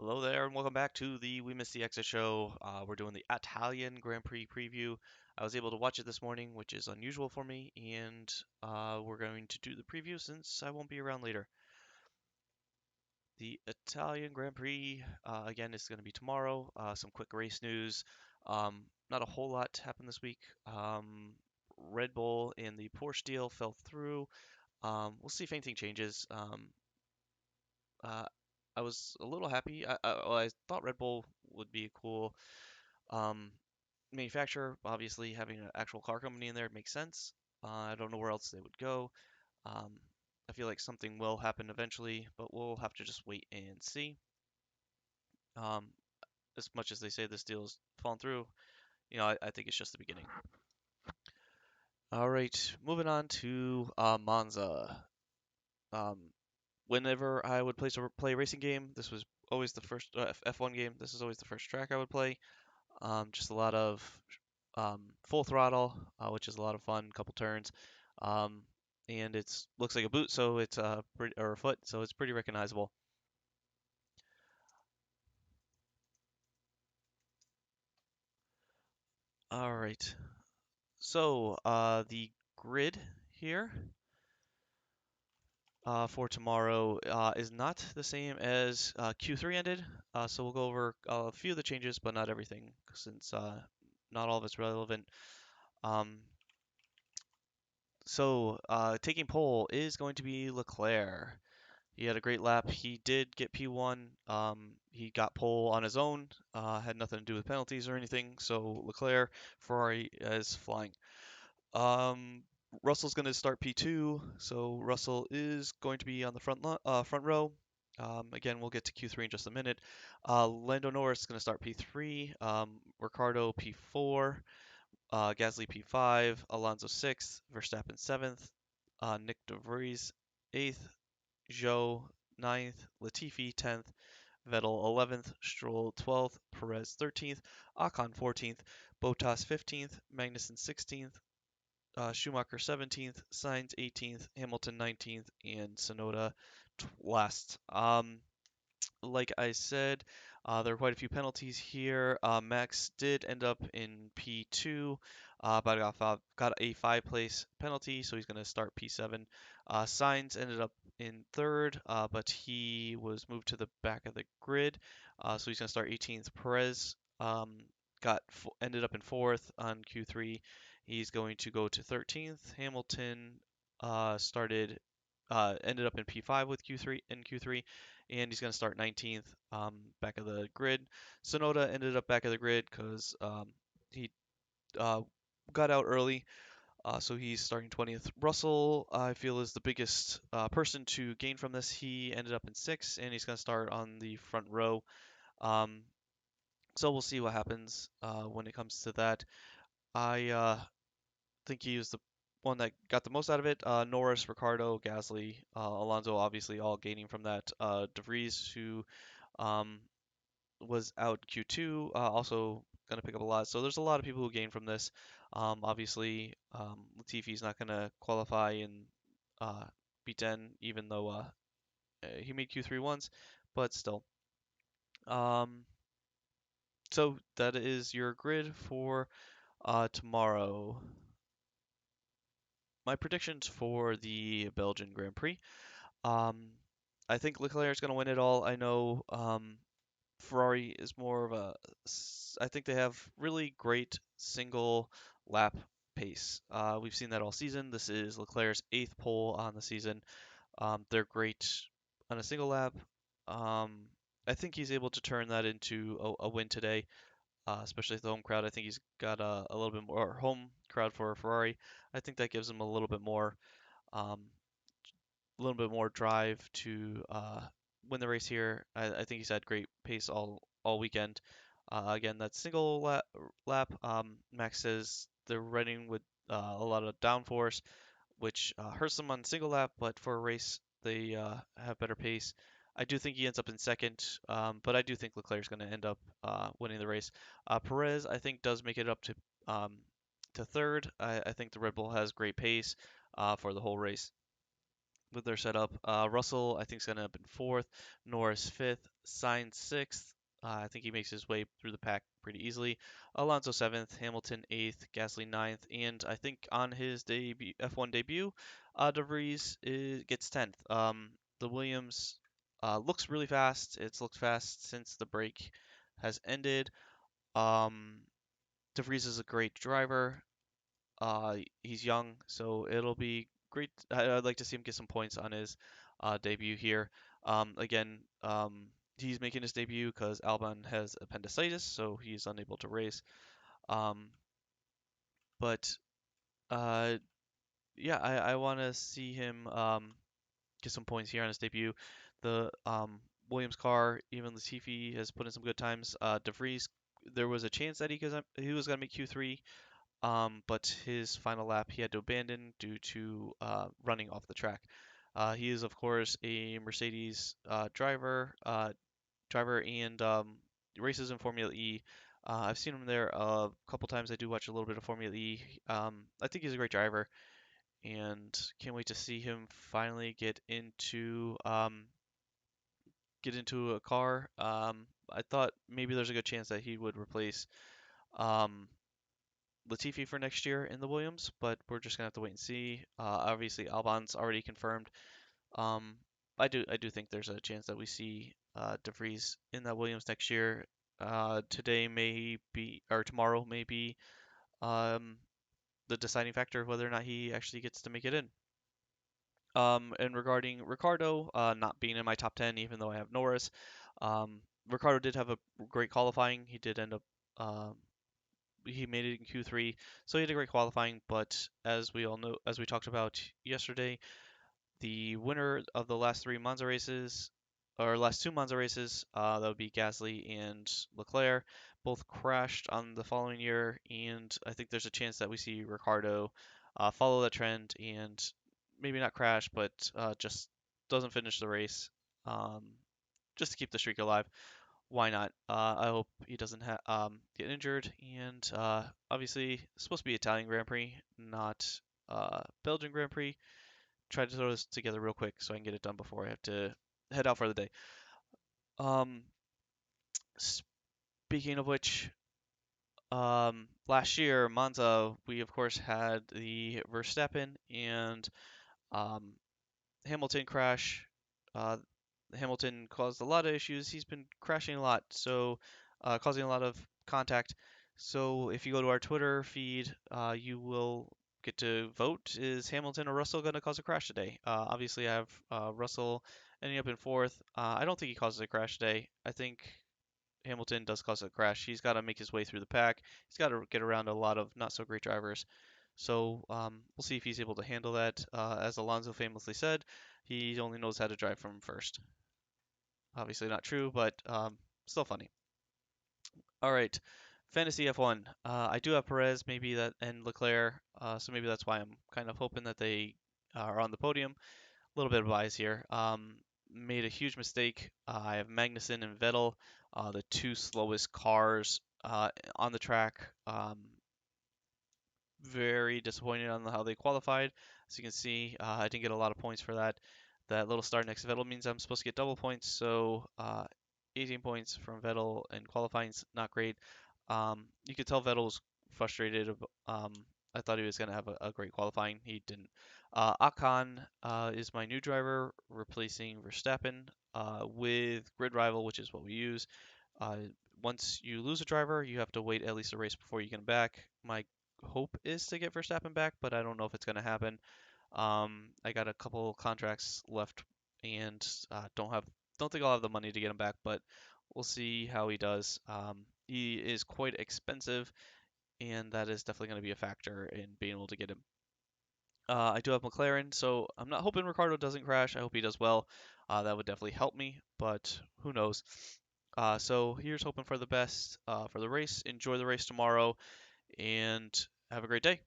Hello there, and welcome back to the We Miss the Exit show. We're doing the Italian Grand Prix preview. I was able to watch it this morning, which is unusual for me, and we're going to do the preview since I won't be around later. The Italian Grand Prix, again, is going to be tomorrow. Some quick race news. Not a whole lot happened this week. Red Bull and the Porsche deal fell through. We'll see if anything changes. Uh, I was a little happy. I thought Red Bull would be a cool um, manufacturer. Obviously, having an actual car company in there makes sense. I don't know where else they would go. Um, I feel like something will happen eventually, but we'll have to just wait and see. Um, as much as they say this deal is falling through, I think it's just the beginning. All right, moving on to Monza. Um, Whenever I would play a racing game, this was always the first F1 game. This is always the first track I would play. Just a lot of full throttle, which is a lot of fun. Couple turns, um, and it's looks like a boot, so it's or a foot, so it's pretty recognizable. All right, so the grid here for tomorrow is not the same as Q3 ended, so we'll go over a few of the changes, but not everything, since not all of it's relevant. Um, Taking pole is going to be Leclerc. He had a great lap. He did get P1. He got pole on his own. Had nothing to do with penalties or anything. So Leclerc, Ferrari is flying. Um, Russell's going to start P2. So Russell is going to be on the front row. Again, we'll get to Q3 in just a minute. Lando Norris is going to start P3. Ricardo P4. Gasly P5. Alonso 6th. Verstappen 7th. Nick DeVries 8th. Zhou 9th, Latifi 10th, Vettel 11th, Stroll 12th, Perez 13th, Ocon 14th, Bottas 15th, Magnussen 16th, Schumacher 17th, Sainz 18th, Hamilton 19th, and Sonoda last. Like I said, there are quite a few penalties here. Max did end up in P2, but got a five-place penalty, so he's going to start P7. Sainz ended up in third, but he was moved to the back of the grid, so he's going to start 18th. Perez ended up in fourth on Q3. He's going to go to 13th. Hamilton ended up in P5 with Q3, and he's going to start 19th, back of the grid. Sonoda ended up back of the grid because he uh, got out early, so he's starting 20th. Russell, I feel, is the biggest person to gain from this. He ended up in sixth, and he's going to start on the front row. Um, so we'll see what happens when it comes to that. I think he was the one that got the most out of it. Norris, Ricardo, Gasly, Alonso, obviously all gaining from that. De Vries, who um, was out Q2, also going to pick up a lot. So there's a lot of people who gain from this. Obviously, Latifi's not going to qualify in B10, even though he made Q3 once, but still. Um, so that is your grid for tomorrow. My predictions for the Belgian Grand Prix. Um, I think Leclerc is going to win it all. I know Ferrari is more of I think they have really great single lap pace. We've seen that all season. This is Leclerc's eighth pole on the season. They're great on a single lap. Um, I think he's able to turn that into a win today, especially with the home crowd. I think he's got a little bit more home crowd for Ferrari. I think that gives him um, a little bit more drive to win the race here. I think he's had great pace all weekend. Again, that single lap, Max says they're running with a lot of downforce, which hurts them on single lap, but for a race they have better pace. I do think he ends up in second, but I do think Leclerc's going to end up winning the race. Perez, I think, does make it up to third. I think the Red Bull has great pace for the whole race. with their setup. Russell, I think, is going to end up in fourth. Norris fifth. Sainz sixth. I think he makes his way through the pack pretty easily. Alonso seventh. Hamilton eighth. Gasly ninth. And I think on his debut, F1 debut, De Vries gets 10th. The Williams looks really fast. It's looked fast since the break has ended. Um, De Vries is a great driver. He's young, so it'll be great. I'd like to see him get some points on his debut here. Again, he's making his debut because Albon has appendicitis, so he's unable to race. Um, but uh, yeah, I want to see him get some points here on his debut. The Williams car, even Latifi has put in some good times. De Vries, there was a chance that he was gonna make Q3. But his final lap he had to abandon due to running off the track. He is, of course, a Mercedes driver and races in Formula E. I've seen him there a couple times. I do watch a little bit of Formula E. I think he's a great driver, and can't wait to see him finally get into a car. I thought maybe there's a good chance that he would replace um, Latifi for next year in the Williams, but we're just gonna have to wait and see. Obviously, Albon's already confirmed. Um, I do think there's a chance that we see De Vries in that Williams next year. Today may be, or tomorrow may be, um, the deciding factor of whether or not he actually gets to make it in. And regarding Ricardo, not being in my top 10, even though I have Norris, Ricardo did have a great qualifying. He did end up um, he made it in Q3, so he had a great qualifying. But as we all know, as we talked about yesterday, the winner of the last three Monza races, or last two Monza races, that would be Gasly and Leclerc, both crashed on the following year, and I think there's a chance that we see Ricardo follow that trend and maybe not crash, but just doesn't finish the race, um, just to keep the streak alive. Why not? I hope he doesn't get injured. And obviously, it's supposed to be Italian Grand Prix, not Belgian Grand Prix. Try to throw this together real quick so I can get it done before I have to head out for the day. Um, Speaking of which, last year Monza, we of course had the Verstappen and um, Hamilton crash. Uh, Hamilton caused a lot of issues. He's been crashing a lot, so causing a lot of contact. So if you go to our Twitter feed, you will get to vote. Is Hamilton or Russell going to cause a crash today? Obviously, I have Russell ending up in fourth. I don't think he causes a crash today. I think Hamilton does cause a crash. He's got to make his way through the pack. He's got to get around a lot of not so great drivers. So we'll see if he's able to handle that. As Alonso famously said, he only knows how to drive from first. Obviously not true, but still funny. All right, Fantasy F1. I do have Perez, maybe that, and Leclerc, so maybe that's why I'm kind of hoping that they are on the podium. A little bit of bias here. Made a huge mistake. I have Magnussen and Vettel, the two slowest cars on the track. Very disappointed on how they qualified. As you can see, I didn't get a lot of points for that. That little star next to Vettel means I'm supposed to get double points, so 18 points from Vettel and qualifying's not great. You could tell Vettel's frustrated. I thought he was going to have a great qualifying. He didn't. Ocon is my new driver, replacing Verstappen with Grid Rival, which is what we use. Uh, Once you lose a driver, you have to wait at least a race before you get him back. My hope is to get Verstappen back, but I don't know if it's going to happen. I got a couple contracts left, and don't think I'll have the money to get him back, but we'll see how he does. He is quite expensive, and that is definitely going to be a factor in being able to get him. I do have McLaren, so I'm not hoping Ricardo doesn't crash. I hope he does well. That would definitely help me, but who knows? So here's hoping for the best for the race. Enjoy the race tomorrow, and have a great day.